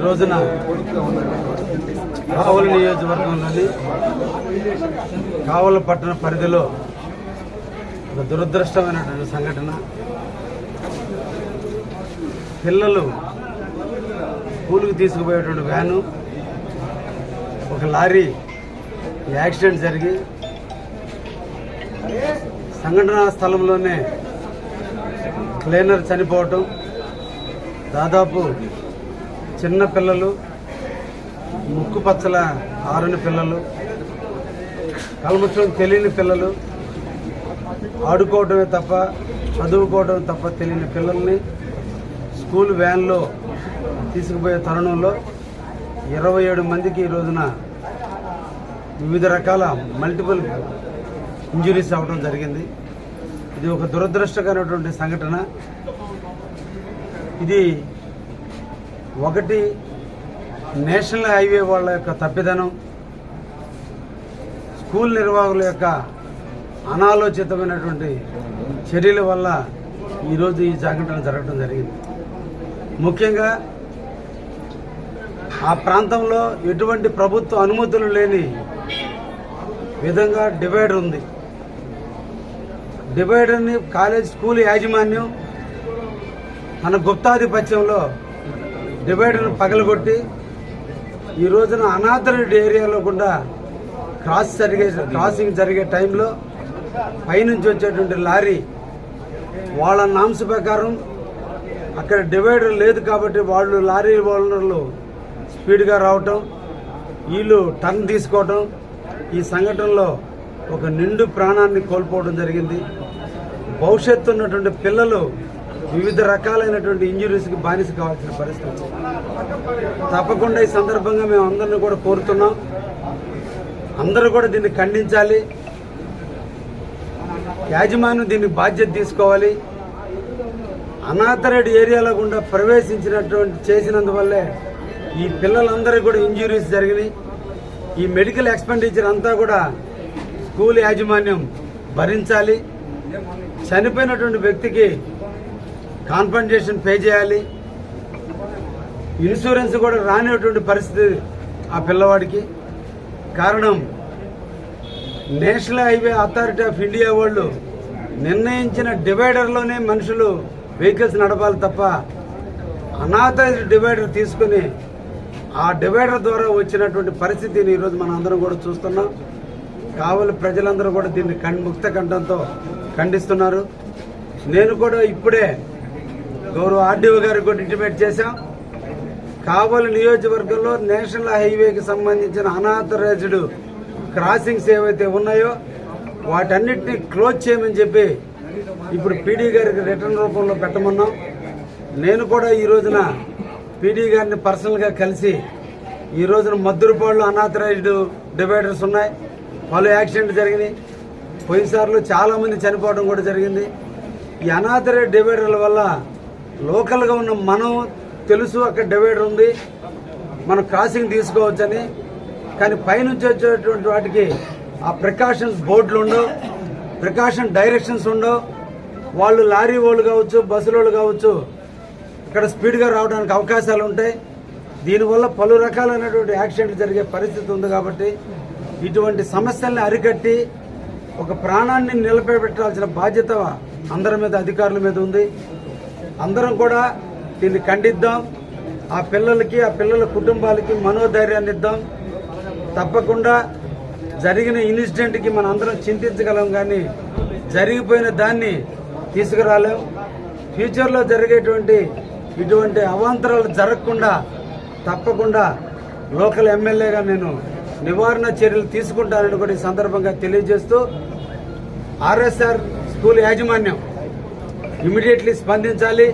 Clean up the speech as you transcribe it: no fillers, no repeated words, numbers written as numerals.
రోజున కావలి నియోజకవర్గంలోని కావలి పట్టణ పరిధిలో ఒక దురదృష్టమైనటువంటి సంఘటన. పిల్లలు స్కూలుకు తీసుకుపోయేటువంటి వ్యాను ఒక లారీ యాక్సిడెంట్ జరిగి సంఘటనా స్థలంలోనే క్లీనర్ చనిపోవటం, దాదాపు చిన్న పిల్లలు, ముక్కు పచ్చల ఆరని పిల్లలు, కల్మషం తెలియని పిల్లలు, ఆడుకోవటమే తప్ప చదువుకోవటమే తప్ప తెలియని పిల్లల్ని స్కూల్ వ్యాన్లో తీసుకుపోయే తరుణంలో 27 మందికి ఈ రోజున వివిధ రకాల మల్టిపుల్ ఇంజురీస్ అవ్వడం జరిగింది. ఇది ఒక దురదృష్టకరమైనటువంటి సంఘటన. ఇది ఒకటి నేషనల్ హైవే వాళ్ళ యొక్క తప్పిదనం, స్కూల్ నిర్వాహకుల యొక్క అనాలోచితమైనటువంటి చర్యల వల్ల ఈరోజు ఈ సంఘటన జరగడం జరిగింది. ముఖ్యంగా ఆ ప్రాంతంలో ఎటువంటి ప్రభుత్వ అనుమతులు లేని విధంగా డివైడర్ ఉంది. డివైడర్ని స్కూల్ యాజమాన్యం తన గుప్తాధిపత్యంలో డివైడర్ను పగలగొట్టి ఈ రోజున అనాథరైజ్డ్ ఏరియాలో కూడా క్రాసింగ్ జరిగే టైంలో పైనుంచి వచ్చేటువంటి లారీ వాళ్ళ నామ్స్ ప్రకారం అక్కడ డివైడర్ లేదు కాబట్టి వాళ్ళు లారీ ఓనర్లు స్పీడ్గా రావటం, వీళ్ళు టర్న్ తీసుకోవటం, ఈ సంఘటనలో ఒక నిండు ప్రాణాన్ని కోల్పోవడం జరిగింది. భవిష్యత్తు ఉన్నటువంటి పిల్లలు వివిధ రకాలైనటువంటి ఇంజురీస్కి బానిస కావాల్సిన పరిస్థితి. తప్పకుండా ఈ సందర్భంగా మేము అందరినీ కూడా కోరుతున్నాం, అందరూ కూడా దీన్ని ఖండించాలి. యాజమాన్యం దీన్ని బాధ్యత తీసుకోవాలి. అనాథరైజ్డ్ ఏరియాలో గుండా చేసినందువల్లే ఈ పిల్లలందరికీ కూడా ఇంజురీస్ జరిగినాయి. ఈ మెడికల్ ఎక్స్పెండిచర్ అంతా కూడా స్కూల్ యాజమాన్యం భరించాలి. చనిపోయినటువంటి వ్యక్తికి కాంపన్సేషన్ పే చేయాలి. ఇన్సూరెన్స్ కూడా రానిటువంటి పరిస్థితి ఆ పిల్లవాడికి. కారణం national highway authority of India వాళ్ళు నిర్ణయించిన డివైడర్లోనే మనుషులు వెహికల్స్ నడపాలి తప్ప అనాథరైజ్డ్ డివైడర్ తీసుకుని ఆ డివైడర్ ద్వారా వచ్చినటువంటి పరిస్థితిని ఈరోజు మనం అందరం కూడా చూస్తున్నాం. కావలి ప్రజలందరూ కూడా దీన్ని ముక్త కంఠంతో ఖండిస్తున్నారు. నేను కూడా ఇప్పుడే గౌరవ ఆర్డీఓ గారికి కూడా ఇంటిమేట్ చేశాం. కావలి నియోజకవర్గంలో నేషనల్ హైవేకి సంబంధించిన అనాథరైజ్డ్ క్రాసింగ్స్ ఏవైతే ఉన్నాయో వాటన్నిటిని క్లోజ్ చేయమని చెప్పి ఇప్పుడు పీడీ గారికి రిటర్న్ రూపంలో పెట్టమన్నాం. నేను కూడా ఈ రోజున పీడీ గారిని పర్సనల్గా కలిసి ఈ రోజున మద్దురుపాడులో అనాథరైజ్డ్ డివైడర్స్ ఉన్నాయి, పలు యాక్సిడెంట్ జరిగినాయి. పోయినసార్లు చాలామంది చనిపోవడం కూడా జరిగింది. ఈ అనాథరైజ్డ్ డివైడర్ల వల్ల లోకల్గా ఉన్న మనం తెలుసు అక్కడ డివైడర్ ఉంది, మనం క్రాసింగ్ తీసుకోవచ్చని. కానీ పైనుంచి వచ్చేటువంటి వాటికి ఆ ప్రికాషన్స్ బోర్డులు ఉండవు, ప్రికాషన్ డైరెక్షన్స్ ఉండవు. వాళ్ళు లారీ వాళ్ళు కావచ్చు, బస్సుల వాళ్ళు కావచ్చు, ఇక్కడ స్పీడ్గా రావడానికి అవకాశాలు ఉంటాయి. దీనివల్ల పలు రకాలైనటువంటి యాక్సిడెంట్లు జరిగే పరిస్థితి ఉంది. కాబట్టి ఇటువంటి సమస్యల్ని అరికట్టి ఒక ప్రాణాన్ని నిలబెట్టాల్సిన బాధ్యత అందరి మీద, అధికారుల మీద ఉంది. అందరం కూడా దీన్ని ఖండిద్దాం. ఆ పిల్లలకి, ఆ పిల్లల కుటుంబాలకి మనోధైర్యాన్ని ఇద్దాం. తప్పకుండా జరిగిన ఇన్సిడెంట్కి మనం అందరం చింతించగలం, కానీ జరిగిపోయిన దాన్ని తీసుకురాలేం. ఫ్యూచర్లో జరిగేటువంటి ఇటువంటి అవాంతరాలు జరగకుండా తప్పకుండా లోకల్ ఎమ్మెల్యేగా నేను నివారణ చర్యలు తీసుకుంటానని కూడా ఈ సందర్భంగా తెలియజేస్తూ, ఆర్ఎస్ఆర్ స్కూల్ యాజమాన్యం ఇమీడియట్లీ స్పందించాలి.